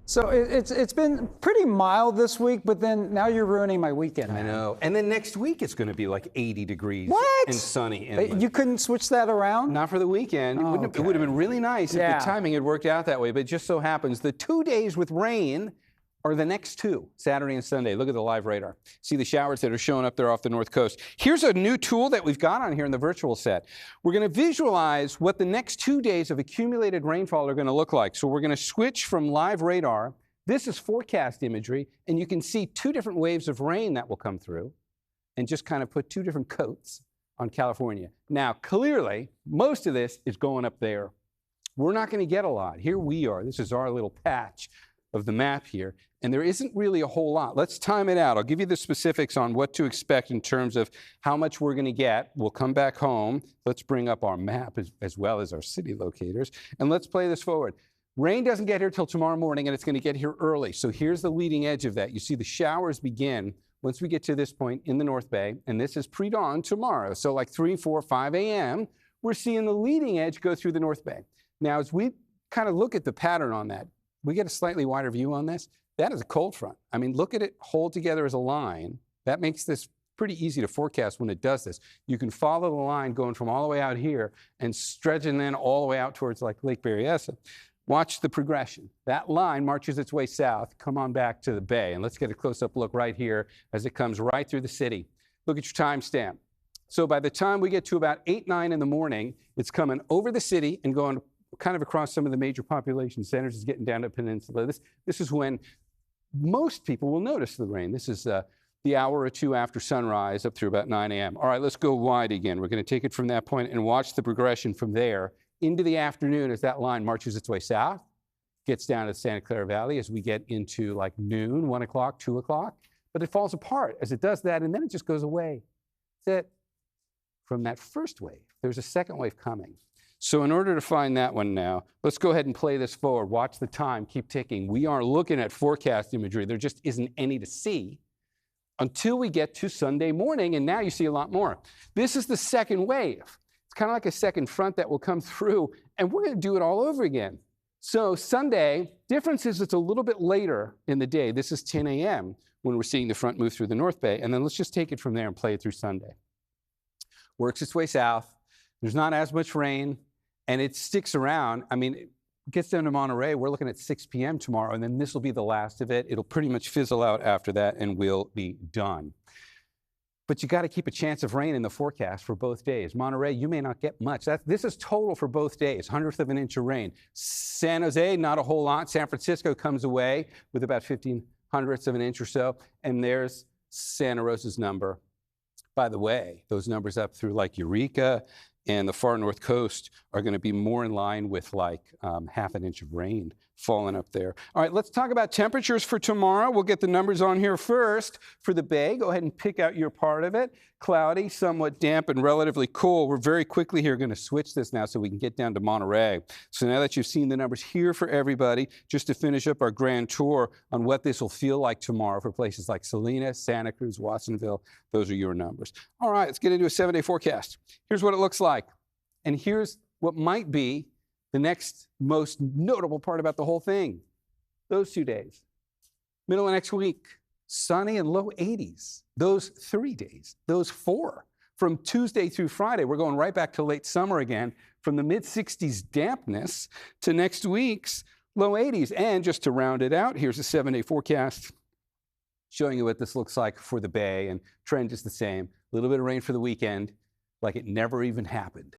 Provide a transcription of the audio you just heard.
So it's been pretty mild this week, but then now you're ruining my weekend. I know. And then next week it's going to be like 80 degrees What? and sunny. And You couldn't switch that around? not for the weekend. Oh, It would have been really nice if Yeah. the timing had worked out that way, but it just so happens the 2 days with rain are the next two, Saturday and Sunday. Look at the live radar. See the showers that are showing up there off the north coast. Here's a new tool that we've got on here in the virtual set. We're going to visualize what the next 2 days of accumulated rainfall are going to look like. So we're going to switch from live radar. This is forecast imagery, and you can see two different waves of rain that will come through and just kind of put two different coats on California. Now, clearly, most of this is going up there. We're not going to get a lot. Here we are. This is our little patch of the map here, and there isn't really a whole lot. Let's time it out. I'll give you the specifics on what to expect in terms of how much we're going to get. We'll come back home. Let's bring up our map as well as our city locators, and let's play this forward. Rain doesn't get here till tomorrow morning, and it's going to get here early. So here's the leading edge of that. You see the showers begin once we get to this point in the North Bay, and this is pre-dawn tomorrow. So like 3, 4, 5 a.m., we're seeing the leading edge go through the North Bay. Now, as we kind of look at the pattern on that, we get a slightly wider view on this. That is a cold front. I mean, look at it hold together as a line. That makes this pretty easy to forecast when it does this. You can follow the line going from all the way out here and stretching then all the way out towards like Lake Berryessa. Watch the progression. That line marches its way south. Come on back to the bay, and let's get a close-up look right here as it comes right through the city. Look at your timestamp. So by the time we get to about 8, 9 in the morning, it's coming over the city and going kind of across some of the major population centers. It's getting down to the peninsula. This is when most people will notice the rain. This is the hour or two after sunrise up through about 9 a.m. All right, let's go wide again. We're going to take it from that point and watch the progression from there into the afternoon as that line marches its way south, gets down to the Santa Clara Valley as we get into like noon, 1 o'clock, 2 o'clock. But it falls apart as it does that, and then it just goes away. That's it. From that first wave, there's a second wave coming. So in order to find that one now, let's go ahead and play this forward. Watch the time keep ticking. We are looking at forecast imagery. There just isn't any to see until we get to Sunday morning, and now you see a lot more. This is the second wave. It's kind of like a second front that will come through, and we're going to do it all over again. So Sunday, difference is it's a little bit later in the day. This is 10 a.m. when we're seeing the front move through the North Bay, and then let's just take it from there and play it through Sunday. Works its way south. There's not as much rain, and it sticks around. I mean, it gets down to Monterey. We're looking at 6 p.m. tomorrow, and then this will be the last of it. It'll pretty much fizzle out after that, and we'll be done. But you got to keep a chance of rain in the forecast for both days. Monterey, you may not get much. This is total for both days, 1/100 of an inch of rain. San Jose, not a whole lot. San Francisco comes away with about 1/1500ths of an inch or so. And there's Santa Rosa's number. By the way, those numbers up through like Eureka and the far north coast are going to be more in line with like 1/2 inch of rain falling up there. All right, let's talk about temperatures for tomorrow. We'll get the numbers on here first. For the Bay, go ahead and pick out your part of it. Cloudy, somewhat damp, and relatively cool. We're very quickly here going to switch this now so we can get down to Monterey. So now that you've seen the numbers here for everybody, just to finish up our grand tour on what this will feel like tomorrow for places like Salinas, Santa Cruz, Watsonville, those are your numbers. All right, let's get into a 7-day forecast. Here's what it looks like. And here's what might be the next most notable part about the whole thing. Those 2 days. Middle of next week, sunny and low 80s. Those 3 days, those 4. From Tuesday through Friday, we're going right back to late summer again, from the mid-60s dampness to next week's low 80s. And just to round it out, here's a 7-day forecast showing you what this looks like for the Bay, and trend is the same. A little bit of rain for the weekend, like it never even happened.